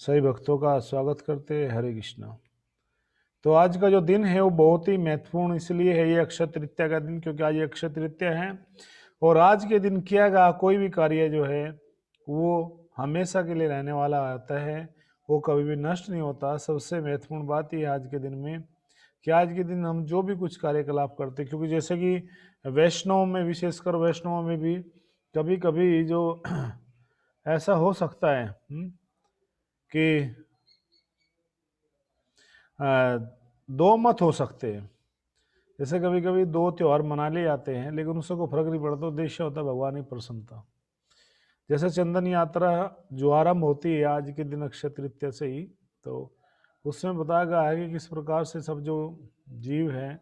सभी भक्तों का स्वागत करते हैं। हरे कृष्णा। तो आज का जो दिन है वो बहुत ही महत्वपूर्ण इसलिए है, ये अक्षय तृतीया का दिन, क्योंकि आज ये अक्षय तृतीया है। और आज के दिन किया गया कोई भी कार्य जो है वो हमेशा के लिए रहने वाला आता है, वो कभी भी नष्ट नहीं होता। सबसे महत्वपूर्ण बात ये आज के दिन में कि आज के दिन हम जो भी कुछ कार्यकलाप करते हैं, क्योंकि जैसे कि वैष्णव में, विशेषकर वैष्णव में भी कभी कभी जो ऐसा हो सकता है कि दो मत हो सकते हैं। जैसे कभी कभी दो त्योहार मना लिए जाते हैं लेकिन उससे कोई फर्क नहीं पड़ता, उद्देश्य होता है भगवान की प्रसन्नता। जैसे चंदन यात्रा जो आरंभ होती है आज के दिन अक्षय तृतीया से ही, तो उसमें बताया गया है कि किस प्रकार से सब जो जीव हैं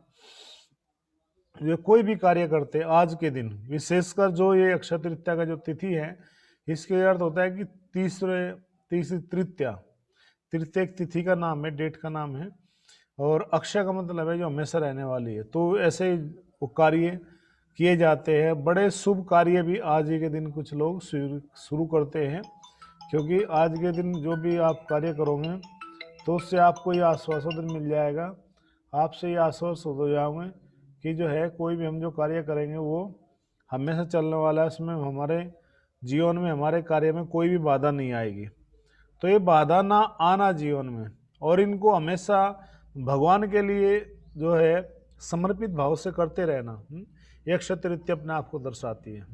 वे कोई भी कार्य करते हैं आज के दिन, विशेषकर जो ये अक्षय तृतीया का जो तिथि है, इसके अर्थ होता है कि तीसरी तृतीया। तृतीया एक तिथि का नाम है, डेट का नाम है, और अक्षय का मतलब है जो हमेशा रहने वाली है। तो ऐसे वो कार्य किए जाते हैं। बड़े शुभ कार्य भी आज ही के दिन कुछ लोग शुरू करते हैं, क्योंकि आज के दिन जो भी आप कार्य करोगे तो उससे आपको ये आश्वासन मिल जाएगा, आपसे ये आश्वस्त हो जाओगे कि जो है कोई भी हम जो कार्य करेंगे वो हमेशा चलने वाला है, उसमें हमारे जीवन में, हमारे कार्य में कोई भी बाधा नहीं आएगी। तो ये बाधा ना आना जीवन में, और इनको हमेशा भगवान के लिए जो है समर्पित भाव से करते रहना, ये अक्षय तृतीया अपने आप को दर्शाती है।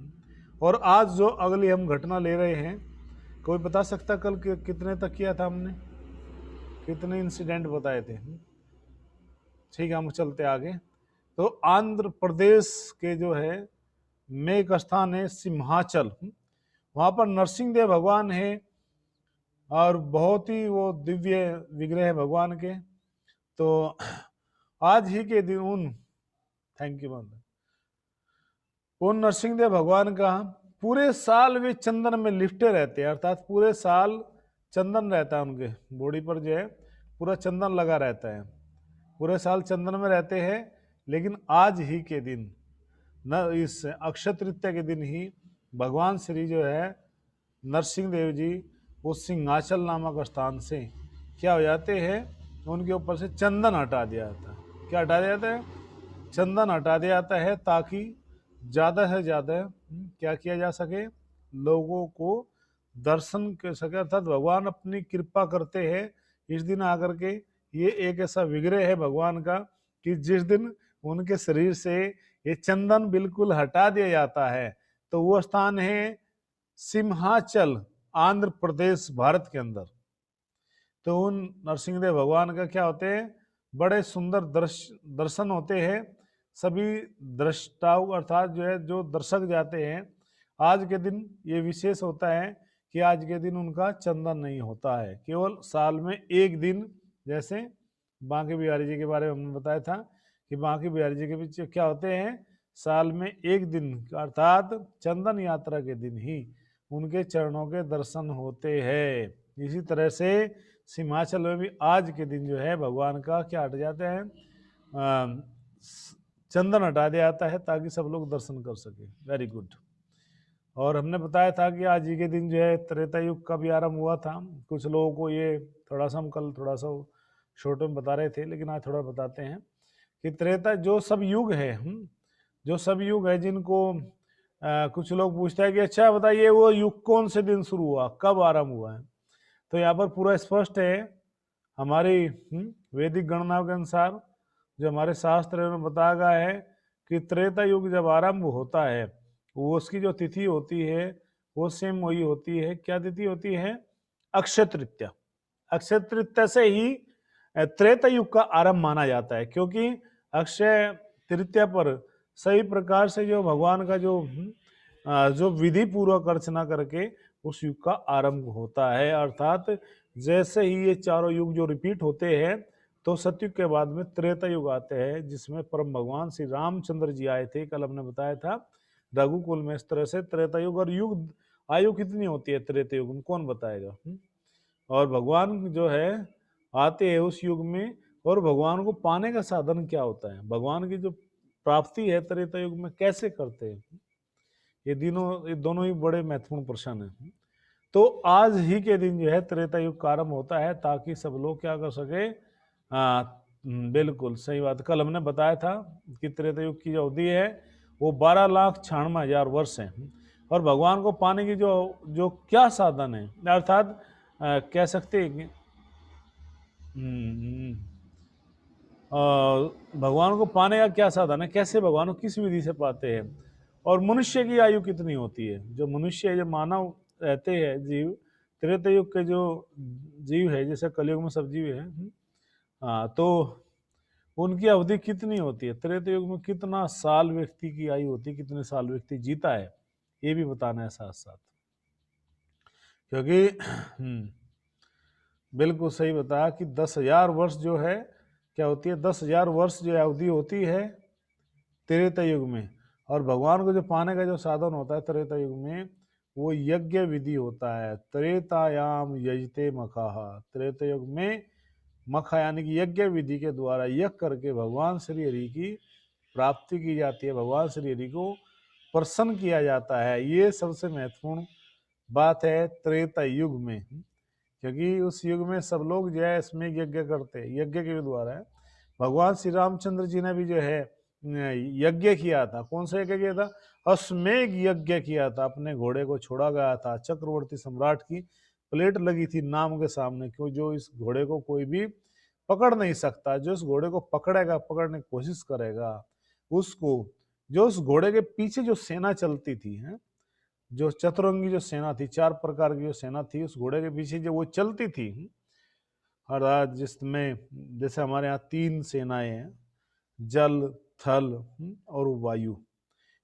और आज जो अगली हम घटना ले रहे हैं, कोई बता सकता कल कितने तक किया था हमने, कितने इंसिडेंट बताए थे? ठीक है, हम चलते आगे। तो आंध्र प्रदेश के जो है में एक स्थान है सिंहाचल, वहां पर नरसिंहदेव भगवान है और बहुत ही वो दिव्य विग्रह है भगवान के। तो आज ही के दिन थैंक यू उन नरसिंहदेव भगवान का पूरे साल वे चंदन में लिपटे रहते हैं, अर्थात पूरे साल चंदन रहता है उनके बॉडी पर, जो है पूरा चंदन लगा रहता है, पूरे साल चंदन में रहते हैं। लेकिन आज ही के दिन, न इस अक्षय तृतीया के दिन ही भगवान श्री जो है नरसिंह देव जी वो सिंहाचल नामक स्थान से क्या हो जाते हैं, उनके ऊपर से चंदन हटा दिया जाता है। क्या हटा दिया जाता है? चंदन हटा दिया जाता है, ताकि ज़्यादा से ज़्यादा क्या किया जा सके, लोगों को दर्शन कर सके, अर्थात भगवान अपनी कृपा करते हैं इस दिन आकर के। ये एक ऐसा विग्रह है भगवान का कि जिस दिन उनके शरीर से ये चंदन बिल्कुल हटा दिया जाता है, तो वो स्थान है सिंहाचल, आंध्र प्रदेश, भारत के अंदर। तो उन नरसिंहदेव भगवान का क्या होते हैं, बड़े सुंदर दर्शन होते हैं। सभी दृष्टाओं अर्थात जो है जो दर्शक जाते हैं, आज के दिन ये विशेष होता है कि आज के दिन उनका चंदन नहीं होता है, केवल साल में एक दिन। जैसे बांके बिहारी जी के बारे में हमने बताया था कि बांके बिहारी जी के पीछे क्या होते हैं, साल में एक दिन अर्थात चंदन यात्रा के दिन ही उनके चरणों के दर्शन होते हैं। इसी तरह से सिंहाचल में भी आज के दिन जो है भगवान का क्या हट जाता है, चंदन हटा दिया जाता है, ताकि सब लोग दर्शन कर सके। Very good. और हमने बताया था कि आज ही के दिन जो है त्रेता युग का भी आरंभ हुआ था। कुछ लोगों को ये थोड़ा सा हम कल थोड़ा सा शॉर्ट में बता रहे थे, लेकिन आज थोड़ा बताते हैं कि त्रेता जो सब युग है, जो सब युग है जिनको कुछ लोग पूछते हैं कि अच्छा बताइए वो युग कौन से दिन शुरू हुआ, कब आरंभ हुआ है। तो यहाँ पर पूरा स्पष्ट है हमारी वैदिक गणना के अनुसार, जो हमारे शास्त्र में बताया गया है कि त्रेता युग जब आरंभ होता है, वो उसकी जो तिथि होती है वो सेम वही होती है। क्या तिथि होती है? अक्षय तृतीया। अक्षय तृतीया से ही त्रेता युग का आरंभ माना जाता है, क्योंकि अक्षय तृतीया पर सही प्रकार से जो भगवान का जो विधि पूर्वक अर्चना करके उस युग का आरंभ होता है। अर्थात जैसे ही ये चारों युग जो रिपीट होते हैं, तो सतयुग के बाद में त्रेता युग आते हैं, जिसमें परम भगवान श्री रामचंद्र जी आए थे। कल हमने बताया था रघुकुल में। इस तरह से त्रेता युग, और युग आयु कितनी होती है त्रेता युग में, कौन बताएगा? और भगवान जो है आते हैं उस युग में, और भगवान को पाने का साधन क्या होता है, भगवान की जो प्राप्ति है त्रेता युग में कैसे करते हैं, ये दोनों ही बड़े महत्वपूर्ण प्रश्न है। तो आज ही के दिन जो है त्रेता युग का आरंभ होता है, ताकि सब लोग क्या कर सके। बिल्कुल सही बात। कल हमने बताया था कि त्रेता युग की जो अवधि है वो 12,96,000 वर्ष है। और भगवान को पाने की जो जो क्या साधन है, अर्थात कह सकते हैं कि भगवान को पाने का क्या साधन है, कैसे भगवान को किस विधि से पाते हैं, और मनुष्य की आयु कितनी होती है। जो मनुष्य, जो मानव रहते हैं जीव, त्रेता युग के जो जीव है, जैसे कलयुग में सब जीव है, हाँ, तो उनकी अवधि कितनी होती है, त्रेता युग में कितना साल व्यक्ति की आयु होती है, कितने साल व्यक्ति जीता है, ये भी बताना है साथ साथ। क्योंकि बिल्कुल सही बताया कि 10,000 वर्ष जो है क्या होती है, 10,000 वर्ष जो अवधि होती है त्रेता युग में। और भगवान को जो पाने का जो साधन होता है त्रेता युग में, वो यज्ञ विधि होता है। त्रेतायाम यजते मखाहा, त्रेता युग में मखा यानी कि यज्ञ विधि के द्वारा यज्ञ करके भगवान श्री हरि की प्राप्ति की जाती है, भगवान श्री हरि को प्रसन्न किया जाता है। ये सबसे महत्वपूर्ण बात है त्रेता युग में, क्योंकि उस युग में सब लोग जो है इसमें यज्ञ करते हैं, यज्ञ के द्वारा है। भगवान श्री रामचंद्र जी ने भी जो है यज्ञ किया था। कौन सा यज्ञ किया था? अश्वमेघ यज्ञ किया था। अपने घोड़े को छोड़ा गया था, चक्रवर्ती सम्राट की प्लेट लगी थी नाम के सामने, क्यों जो इस घोड़े को कोई भी पकड़ नहीं सकता। जो इस घोड़े को पकड़ेगा, पकड़ने की कोशिश करेगा, उसको, जो उस घोड़े के पीछे जो सेना चलती थी, है जो चतुरंगी जो सेना थी, 4 प्रकार की जो सेना थी, उस घोड़े के पीछे जो वो चलती थी, और आज जिसमें जैसे हमारे यहाँ 3 सेनाएं हैं, जल, थल और वायु।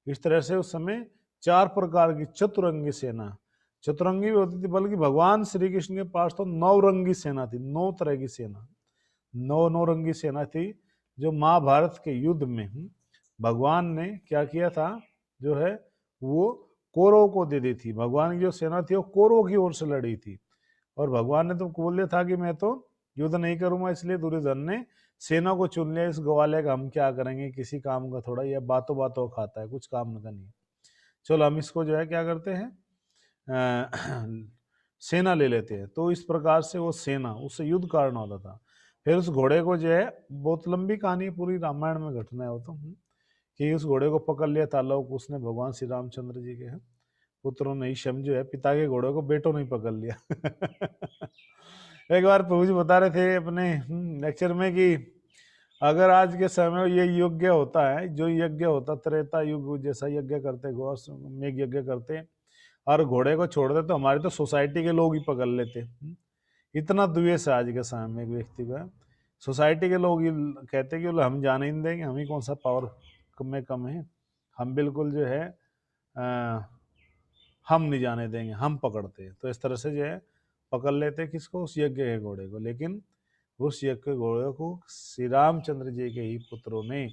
इस तरह से उस समय 4 प्रकार की चतुरंगी सेना, चतुरंगी भी होती थी, बल्कि भगवान श्री कृष्ण के पास तो 9 रंगी सेना थी, 9 तरह की सेना, 9 रंगी सेना थी, जो महाभारत के युद्ध में भगवान ने क्या किया था, जो है वो कौरव को दे दी थी। भगवान की जो सेना थी वो कौरव की ओर से लड़ी थी, और भगवान ने तो बोल दिया था कि मैं तो युद्ध नहीं करूंगा, इसलिए दुर्योधन ने सेना को चुन लिया। इस ग्वाले का हम क्या करेंगे, किसी काम का थोड़ा, यह बातों बातों खाता है, कुछ काम का नहीं। चलो हम इसको जो है क्या करते हैं, सेना ले लेते हैं। तो इस प्रकार से वो सेना, उससे युद्ध कारण होता था। फिर उस घोड़े को जो है, बहुत लंबी कहानी पूरी रामायण में घटना है वो तो, कि उस घोड़े को पकड़ लिया था लोग, उसने भगवान श्री रामचंद्र जी के पुत्रों ने, शम जो है पिता के घोड़े को बेटों ने पकड़ लिया। एक बार प्रभु जी बता रहे थे अपने लेक्चर में कि अगर आज के समय में ये यज्ञ होता है, जो यज्ञ होता त्रेता युग जैसा यज्ञ करते, गौ मेघ यज्ञ करते और घोड़े को छोड़ दे, तो हमारे तो सोसाइटी के लोग ही पकड़ लेते। इतना द्वेष है आज के समय में एक व्यक्ति का। सोसाइटी के लोग कहते कि हम जाने नहीं देंगे, हम ही कौन सा पावर में कम है, हम बिल्कुल जो है हम नहीं जाने देंगे, हम पकड़ते हैं। तो इस तरह से जो है पकड़ लेते किसको, उस यज्ञ के घोड़े को। लेकिन उस यज्ञ के घोड़े को श्री रामचंद्र जी के ही पुत्रों ने,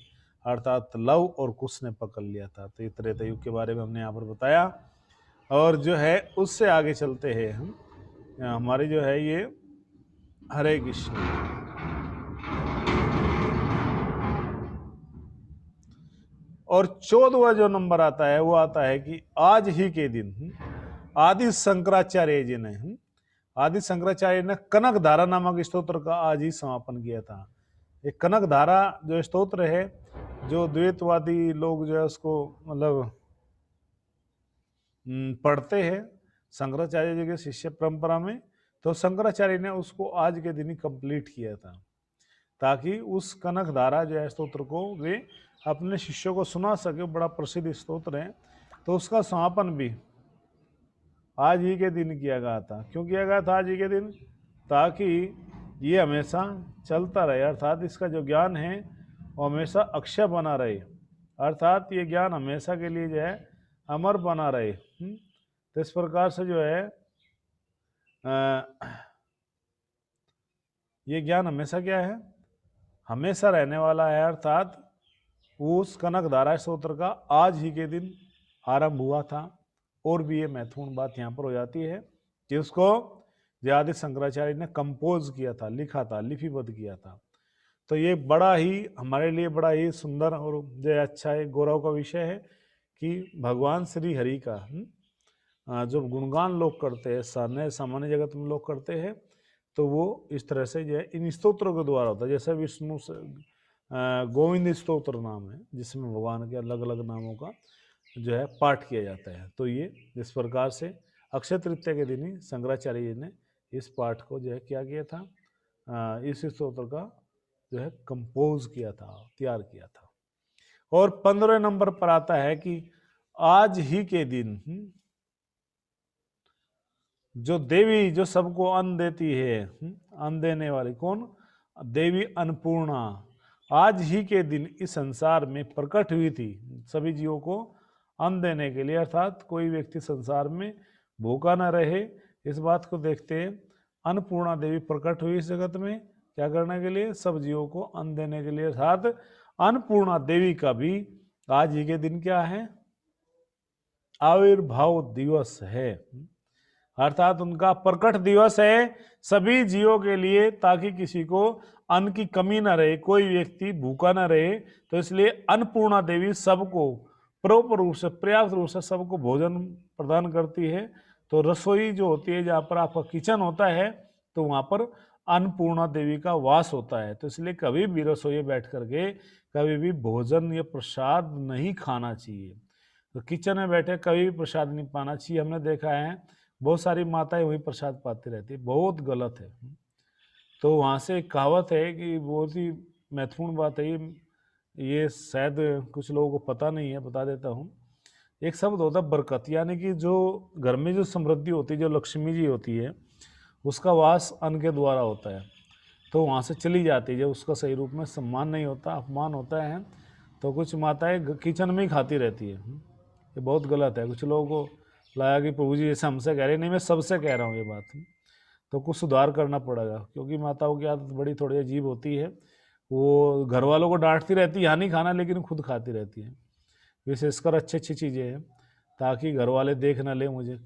अर्थात लव और कुश ने पकड़ लिया था। तो ये त्रेता युग के बारे में हमने यहाँ पर बताया। और जो है उससे आगे चलते हैं हम, हमारी जो है ये हरे कृष्ण। और 14वां जो नंबर आता है वो आता है कि आज ही के दिन आदि शंकराचार्य जी ने, आदि शंकराचार्य ने कनक धारा नामक स्तोत्र का आज ही समापन किया था। ये कनक धारा जो स्तोत्र है, जो द्वैतवादी लोग जो है उसको मतलब पढ़ते हैं शंकराचार्य जी के शिष्य परंपरा में, तो शंकराचार्य ने उसको आज के दिन ही कंप्लीट किया था, ताकि उस कनक धारा जो है स्तोत्र को वे अपने शिष्यों को सुना सके। बड़ा प्रसिद्ध स्तोत्र है। तो उसका समापन भी आज ही के दिन किया गया था। क्यों किया गया था आज ही के दिन? ताकि ये हमेशा चलता रहे, अर्थात इसका जो ज्ञान है वो हमेशा अक्षय बना रहे, अर्थात ये ज्ञान हमेशा के लिए जो है अमर बना रहे। तो इस प्रकार से जो है ये ज्ञान हमेशा क्या है, हमेशा रहने वाला है। अर्थात उस कनक धारा स्तोत्र का आज ही के दिन आरंभ हुआ था। और भी ये महत्वपूर्ण बात यहाँ पर हो जाती है कि उसको आदि शंकराचार्य ने कंपोज किया था, लिखा था, लिपिबद्ध किया था। तो ये बड़ा ही हमारे लिए बड़ा ही सुंदर और जो अच्छा एक गौरव का विषय है कि भगवान श्री हरि का जो गुणगान लोग करते हैं, सामान्य जगत में लोग करते हैं, तो वो इस तरह से जो है इन स्तोत्रों के द्वारा होता है। जैसे विष्णु गोविंद स्तोत्र नाम है, जिसमें भगवान के अलग अलग नामों का जो है पाठ किया जाता है। तो ये इस प्रकार से अक्षय तृतीया के दिन ही शंकराचार्य जी ने इस पाठ को जो है क्या किया था, इस स्तोत्र का जो है कंपोज किया था, तैयार किया था। और 15 नंबर पर आता है कि आज ही के दिन जो देवी जो सबको अन्न देती है, अन्न देने वाली कौन, देवी अन्नपूर्णा, आज ही के दिन इस संसार में प्रकट हुई थी सभी जीवों को अन्न देने के लिए, अर्थात कोई व्यक्ति संसार में भूखा न रहे, इस बात को देखते अन्नपूर्णा देवी प्रकट हुई इस जगत में क्या करने के लिए, सब जीवों को अन्न देने के लिए। अर्थात अन्नपूर्णा देवी का भी आज ही के दिन क्या है, आविर्भाव दिवस है, अर्थात उनका प्रकट दिवस है सभी जीवों के लिए, ताकि किसी को अन्न की कमी ना रहे, कोई व्यक्ति भूखा ना रहे। तो इसलिए अन्नपूर्णा देवी सबको प्रॉपर रूप से, पर्याप्त रूप से सबको भोजन प्रदान करती है। तो रसोई जो होती है, जहाँ पर आपका किचन होता है, तो वहाँ पर अन्नपूर्णा देवी का वास होता है। तो इसलिए कभी भी रसोई बैठ करके कभी भी भोजन या प्रसाद नहीं खाना चाहिए। तो किचन में बैठे कभी भी प्रसाद नहीं पाना चाहिए। हमने देखा है बहुत सारी माताएं वही प्रसाद पाती रहती है, बहुत गलत है। तो वहाँ से एक कहावत है कि बहुत ही महत्वपूर्ण बात है ये शायद कुछ लोगों को पता नहीं है, बता देता हूँ। एक शब्द होता है बरकत, यानी कि जो घर में जो समृद्धि होती है, जो लक्ष्मी जी होती है, उसका वास अन्न के द्वारा होता है। तो वहाँ से चली जाती है जब उसका सही रूप में सम्मान नहीं होता, अपमान होता है, तो कुछ माताएं किचन में ही खाती रहती है। ये बहुत गलत है। कुछ लोगों को लगा कि प्रभु जी जैसे हमसे कह रहे, नहीं मैं सबसे कह रहा हूँ ये बात, तो कुछ सुधार करना पड़ेगा। क्योंकि माताओं की आदत बड़ी थोड़ी अजीब होती है, वो घर वालों को डांटती रहती है यहाँ नहीं खाना, लेकिन खुद खाती रहती है। विशेषकर अच्छी अच्छी चीज़ें हैं, ताकि घर वाले देख ना ले मुझे।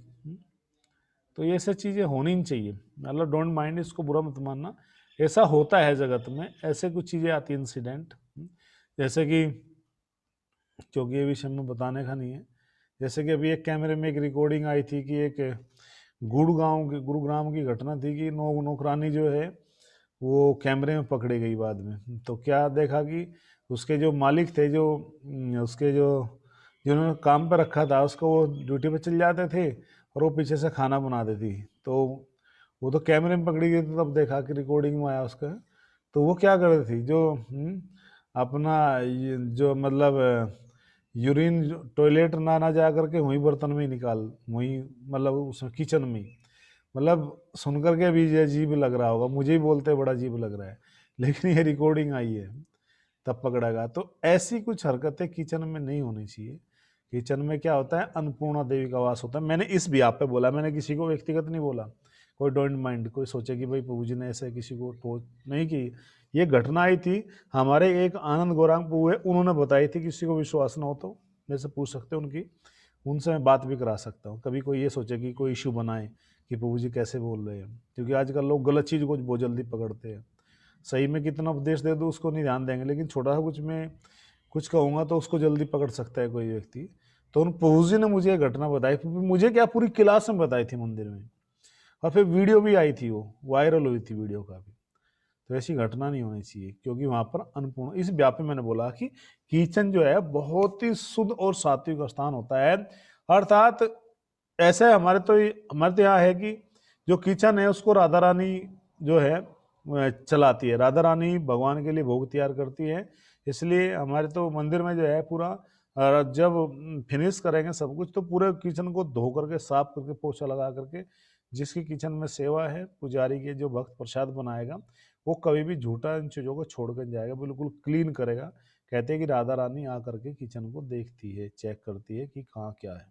तो ये सब चीज़ें होनी नहीं चाहिए, मतलब डोंट माइंड, इसको बुरा मत मानना, ऐसा होता है जगत में, ऐसे कुछ चीज़ें आती हैं इंसिडेंट। जैसे कि, क्योंकि ये विषय में बताने का नहीं है, जैसे कि अभी एक कैमरे में एक रिकॉर्डिंग आई थी कि एक गुरुग्राम की घटना थी कि नौकरानी जो है वो कैमरे में पकड़ी गई बाद में। तो क्या देखा कि उसके जो मालिक थे, जो उसके जो जिन्होंने काम पर रखा था उसको, वो ड्यूटी पर चल जाते थे और वो पीछे से खाना बना देती। तो वो तो कैमरे में पकड़ी गई थी, तब देखा कि रिकॉर्डिंग में आया उसका। तो वो क्या कर रही थी, जो अपना जो मतलब यूरिन टॉयलेट ना जा करके वहीं बर्तन में ही निकाल, वहीं मतलब उसमें किचन में ही, मतलब सुन करके भी अजीब लग रहा होगा, मुझे ही बोलते बड़ा अजीब लग रहा है, लेकिन ये रिकॉर्डिंग आई है तब पकड़ेगा। तो ऐसी कुछ हरकतें किचन में नहीं होनी चाहिए। किचन में क्या होता है, अन्नपूर्णा देवी का वास होता है। मैंने इस भी आप पे बोला, मैंने किसी को व्यक्तिगत नहीं बोला, कोई डोंट माइंड, कोई सोचे कि भाई प्रभु जी ने ऐसे किसी को टोच नहीं की। ये घटना आई थी हमारे एक आनंद गौरांग प्रभु है, उन्होंने बताई थी। किसी को विश्वास ना हो तो मेरे से पूछ सकते हैं, उनसे मैं बात भी करा सकता हूँ। कभी कोई ये सोचे कि कोई इशू बनाए कि प्रभु जी कैसे बोल रहे हैं, क्योंकि आजकल लोग गलत चीज़ को बहुत जल्दी पकड़ते हैं। सही में कितना उपदेश दे दो उसको नहीं ध्यान देंगे, लेकिन छोटा सा कुछ मैं कुछ कहूँगा तो उसको जल्दी पकड़ सकता है कोई व्यक्ति। तो उन प्रभु जी ने मुझे ये घटना बताई, मुझे क्या पूरी क्लास में बताई थी मंदिर में, और फिर वीडियो भी आई थी, वो वायरल हुई थी वीडियो का भी। तो ऐसी घटना नहीं होनी चाहिए, क्योंकि वहाँ पर अन्नपूर्ण, इस व्याप में मैंने बोला कि किचन जो है बहुत ही शुद्ध और सात्विक स्थान होता है। अर्थात ऐसे हमारे तो यहाँ है कि जो किचन है उसको राधा रानी जो है चलाती है, राधा रानी भगवान के लिए भोग तैयार करती है। इसलिए हमारे तो मंदिर में जो है पूरा जब फिनिश करेंगे सब कुछ, तो पूरे किचन को धो करके साफ करके पोछा लगा करके, जिसकी किचन में सेवा है पुजारी के, जो भक्त प्रसाद बनाएगा, वो कभी भी झूठा इन चीज़ों को छोड़ कर जाएगा, बिल्कुल क्लीन करेगा। कहते हैं कि राधा रानी आ करके किचन को देखती है, चेक करती है कि कहाँ क्या है।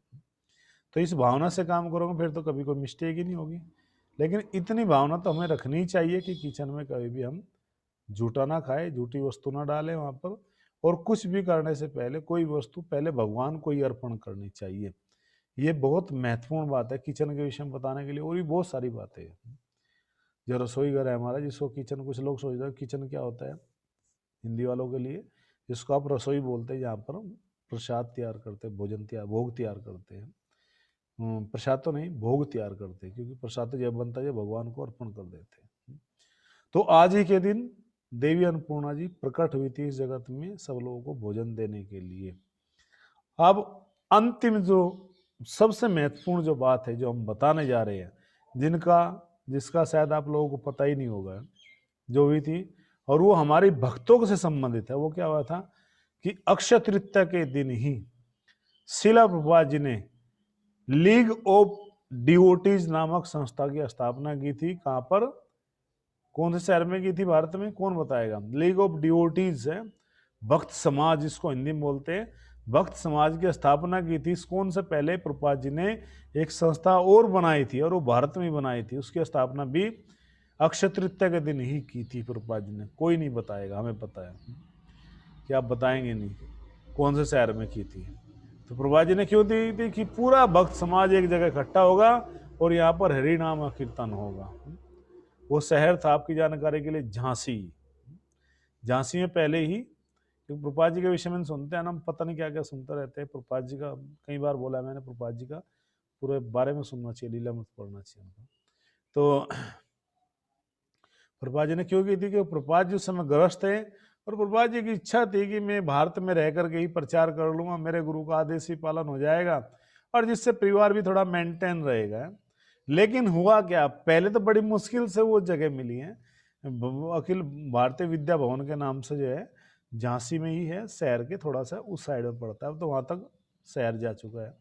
तो इस भावना से काम करोगे फिर तो कभी कोई मिस्टेक ही नहीं होगी। लेकिन इतनी भावना तो हमें रखनी ही चाहिए कि किचन में कभी भी हम झूठा ना खाए, झूठी वस्तु ना डालें वहाँ पर, और कुछ भी करने से पहले कोई वस्तु पहले भगवान को ही अर्पण करनी चाहिए। ये बहुत महत्वपूर्ण बात है किचन के विषय में बताने के लिए, और भी बहुत सारी बातें हैं। जो रसोई घर है हमारा, जिसको किचन, कुछ लोग सोचते हैं किचन क्या होता है हिंदी वालों के लिए, जिसको आप रसोई बोलते हैं, जहाँ पर प्रसाद तैयार करते हैं, भोजन तैयार, भोग तैयार करते हैं। प्रसाद तो नहीं, भोग तैयार करते, क्योंकि प्रसाद तो जब बनता है जब भगवान को अर्पण कर देते। तो आज ही के दिन देवी अन्नपूर्णा जी प्रकट हुई थी इस जगत में सब लोगों को भोजन देने के लिए। अब अंतिम जो सबसे महत्वपूर्ण जो बात है जो हम बताने जा रहे हैं, जिसका शायद आप लोगों को पता ही नहीं होगा, जो हुई थी, और वो हमारी भक्तों से संबंधित है। वो क्या हुआ था कि अक्षय तृतीया के दिन ही शिला प्रभुपाद जी ने लीग ऑफ डिवोटीज नामक संस्था की स्थापना की थी। कहां पर, कौन से शहर में की थी भारत में, कौन बताएगा? लीग ऑफ डिवोटीज है, भक्त समाज जिसको हिंदी में बोलते हैं, भक्त समाज की स्थापना की थी। कौन से पहले प्रभुपाद जी ने एक संस्था और बनाई थी, और वो भारत में बनाई थी, उसकी स्थापना भी अक्षय तृतीया के दिन ही की थी प्रभुपाद जी ने। कोई नहीं बताएगा, हमें पता है कि आप बताएंगे नहीं कौन से शहर में की थी। तो प्रभुपाद जी ने क्यों दी थी कि पूरा भक्त समाज एक जगह इकट्ठा होगा और यहाँ पर हरि नाम कीर्तन होगा। वो शहर था आपकी जानकारी के लिए झांसी। झांसी में पहले ही, क्योंकि प्रभुपाद जी के विषय में सुनते हैं ना, हम पता नहीं क्या क्या सुनते रहते हैं। प्रभुपाद जी का कई बार बोला मैंने, प्रभुपाद जी का पूरे बारे में सुनना चाहिए, लीला मत पढ़ना चाहिए उनका। तो प्रभुपाद जी ने क्यों की थी कि प्रभुपाद जी उस समय ग्रस्त थे, और प्रभुपाद जी की इच्छा थी कि मैं भारत में रह करके ही प्रचार कर लूंगा, मेरे गुरु का आदेश ही पालन हो जाएगा, और जिससे परिवार भी थोड़ा मेंटेन रहेगा। लेकिन हुआ क्या, पहले तो बड़ी मुश्किल से वो जगह मिली है। अखिल भारतीय विद्या भवन के नाम से जो है, झांसी में ही है, शहर के थोड़ा सा उस साइड में पड़ता है, तो वहां तक शहर जा चुका है।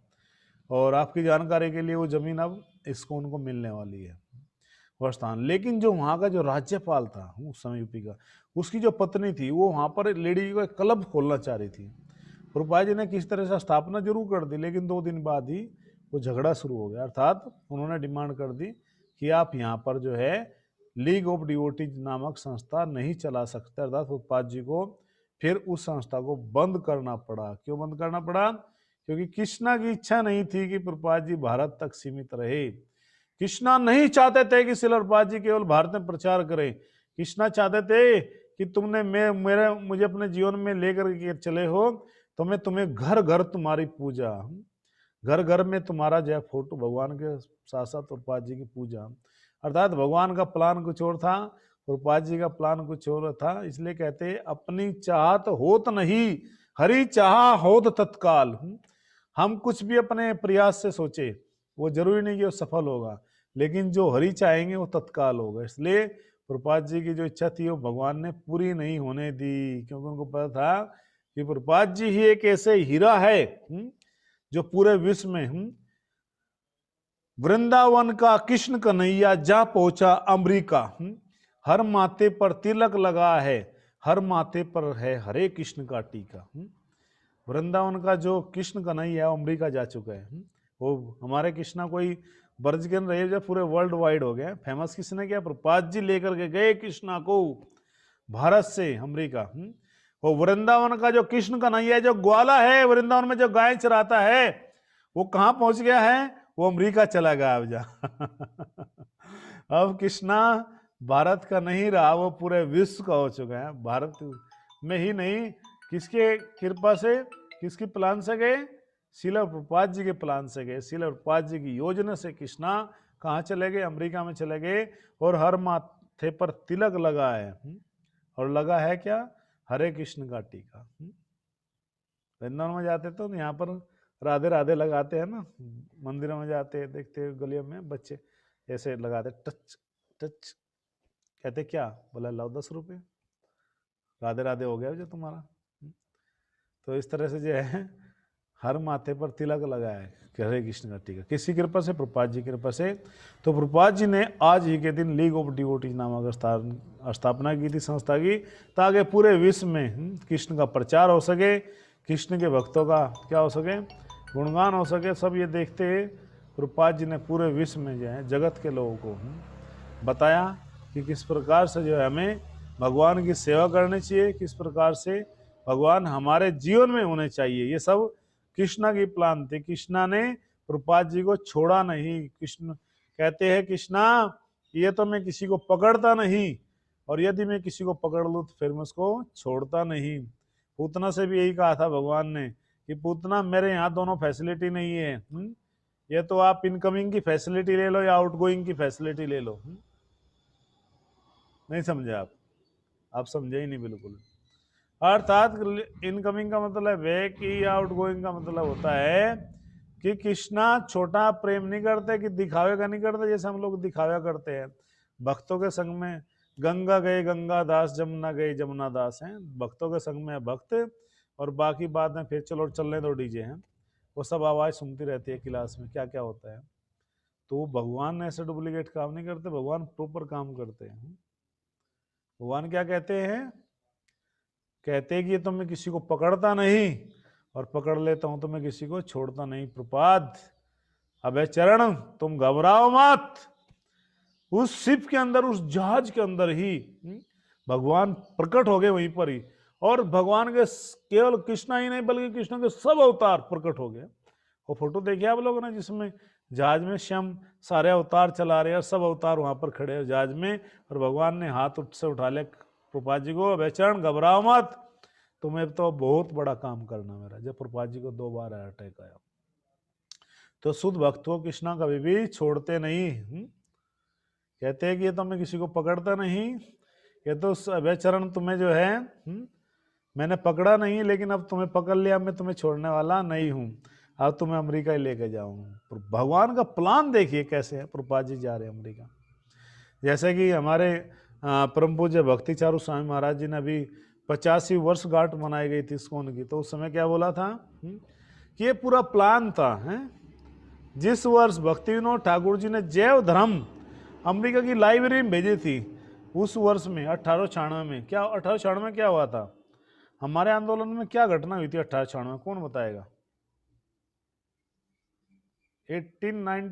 और आपकी जानकारी के लिए वो जमीन अब इसको उनको मिलने वाली है, वो स्थान। लेकिन जो वहां का जो राज्यपाल था उस समय यूपी का, उसकी जो पत्नी थी, वो वहां पर लेडी का क्लब खोलना चाह रही थी। प्रभुपाद जी ने किस तरह से स्थापना जरूर कर दी, लेकिन 2 दिन बाद ही वो झगड़ा शुरू हो गया। अर्थात उन्होंने डिमांड कर दी कि आप यहाँ पर जो है लीग ऑफ डिवोटीज नामक संस्था नहीं चला सकते। अर्थात प्रभुपाद जी को फिर उस संस्था को बंद करना पड़ा। क्यों बंद करना पड़ा? क्योंकि कृष्णा की इच्छा नहीं थी कि प्रभुपाद जी भारत तक सीमित रहे। कृष्णा नहीं चाहते थे कि श्रील प्रभुपाद जी केवल भारत में प्रचार करें। कृष्णा चाहते थे कि तुमने मुझे अपने जीवन में लेकर के चले हो, तो मैं तुम्हें घर घर तुम्हारी पूजा, घर घर में तुम्हारा जो फोटो, भगवान के साथ साथ प्रभुपाद जी की पूजा। अर्थात भगवान का प्लान कुछ और था, प्रभुपाद जी का प्लान कुछ और था। इसलिए कहते अपनी चाहत होत नहीं, हरि चाह होत तत्काल। हम कुछ भी अपने प्रयास से सोचे, वो जरूरी नहीं कि वो सफल होगा, लेकिन जो हरि चाहेंगे वो तत्काल होगा। इसलिए प्रभुपाद जी की जो इच्छा थी वो भगवान ने पूरी नहीं होने दी, क्योंकि उनको पता था कि प्रभुपाद जी ही एक ऐसे हीरा है जो पूरे विश्व में वृंदावन का कृष्ण कन्हैया जा पहुंचा अमेरिका, हर माथे पर तिलक लगा है, हर माथे पर है हरे कृष्ण का टीका। वृंदावन का जो कृष्ण कन्हैया है अमेरिका जा चुका है। वो हमारे कृष्णा कोई ब्रज के रहे जो पूरे वर्ल्ड वाइड हो गया फेमस। किसने किया? प्रभुपाद जी लेकर के गए कृष्णा को भारत से अमेरिका। वो वृंदावन का जो कृष्ण कन्हैया जो ग्वाला है, वृंदावन में जो गाय चराता है, वो कहां पहुंच गया है? वो अमेरिका चला गया अब जा। अब कृष्णा भारत का नहीं रहा, वो पूरे विश्व का हो चुका है। भारत में ही नहीं, किसके कृपा से, किसकी प्लान से गए? श्रील प्रभुपाद जी के प्लान से गए। श्रील प्रभुपाद जी की योजना से कृष्णा कहाँ चले गए? अमेरिका में चले गए। और हर माथे पर तिलक लगा है, और लगा है क्या? हरे कृष्ण का टीका। वृंदावन में जाते तो यहाँ पर राधे राधे लगाते हैं ना, मंदिरों में जाते देखते गलियों में बच्चे ऐसे लगाते, टच टच, कहते क्या? बोला लाओ 10 रुपये, राधे राधे हो गया जो तुम्हारा। तो इस तरह से जो है हर माथे पर तिलक लगा है कि हरे कृष्ण का टीका। किसी कृपा से? प्रभुपाद जी की कृपा से। तो प्रभुपाद जी ने आज ही के दिन लीग ऑफ डिवोटीज नामक स्थापना की थी संस्था की, ताकि पूरे विश्व में कृष्ण का प्रचार हो सके, कृष्ण के भक्तों का क्या हो सके? गुणगान हो सके। सब ये देखते हुए प्रभुपाद जी ने पूरे विश्व में जो है जगत के लोगों को बताया कि किस प्रकार से जो है हमें भगवान की सेवा करनी चाहिए, किस प्रकार से भगवान हमारे जीवन में होने चाहिए। ये सब कृष्णा की प्लान थे। कृष्णा ने प्रभुपाद जी को छोड़ा नहीं। कृष्ण कहते हैं, कृष्णा ये तो मैं किसी को पकड़ता नहीं, और यदि मैं किसी को पकड़ लूँ तो फिर मैं उसको छोड़ता नहीं। पूतना से भी यही कहा था भगवान ने कि पूतना मेरे यहाँ दोनों फैसिलिटी नहीं है, ये तो आप इनकमिंग की फैसिलिटी ले लो या आउटगोइंग की फैसिलिटी ले लो। नहीं समझे आप समझे ही नहीं बिल्कुल। अर्थात इनकमिंग का मतलब है कि आउटगोइंग का मतलब होता है कि कृष्णा छोटा प्रेम नहीं करते, कि दिखावे का नहीं करते जैसे हम लोग दिखावा करते हैं भक्तों के संग में। गंगा गए गंगा दास, जमुना गए जमुना दास हैं, भक्तों के संग में भक्त, और बाकी बाद में फिर चलो चलने दो डीजे हैं, वो सब आवाज सुनती रहती है क्लास में क्या क्या होता है। तो भगवान ऐसे डुप्लीकेट काम नहीं करते, भगवान प्रॉपर काम करते हैं। भगवान क्या कहते हैं? कहते हैं कि तो मैं किसी को पकड़ता नहीं, और पकड़ लेता हूं तो मैं किसी को छोड़ता नहीं। प्रपाद अबे चरण तुम घबराओ मत। उस शिप के अंदर, उस जहाज के अंदर ही भगवान प्रकट हो गए वहीं पर ही, और भगवान के केवल कृष्णा ही नहीं बल्कि कृष्ण के सब अवतार प्रकट हो गए। वो फोटो देखिए आप लोगों ने जिसमें जहाज में श्याम सारे अवतार चला रहे हैं, सब अवतार वहां पर खड़े हैं जहाज में, और भगवान ने हाथ से उठा लिया प्रपाद जी को, चरण घबराओ मत, तुम्हें तो बहुत बड़ा काम करना मेरा। जब प्रपाद जी को 2 बार अटैक आया। तो शुद्ध भक्त को कृष्णा कभी भी छोड़ते नहीं। कहते हैं कि ये तो मैं किसी को पकड़ता नहीं, ये तो अभय चरण तुम्हें जो है मैंने पकड़ा नहीं, लेकिन अब तुम्हें पकड़ लिया, मैं तुम्हें छोड़ने वाला नहीं हूं, अब तुम्हें अमेरिका ही लेके जाऊंगा। भगवान का प्लान देखिए कैसे है। प्रभुपाद जी जा रहे हैं अमेरिका। जैसे कि हमारे परम पूज्य भक्ति चारू स्वामी महाराज जी ने अभी 85 वर्षगांठ मनाई गई थी इस्कॉन की, तो उस समय क्या बोला था कि ये पूरा प्लान था है? जिस वर्ष भक्ति विनोद ठाकुर जी ने जैव धर्म अमेरिका की लाइब्रेरी में भेजी थी, उस वर्ष में 1896 में क्या 1896 में क्या हुआ था? हमारे आंदोलन में क्या घटना हुई थी 1896 में? कौन बताएगा? 1890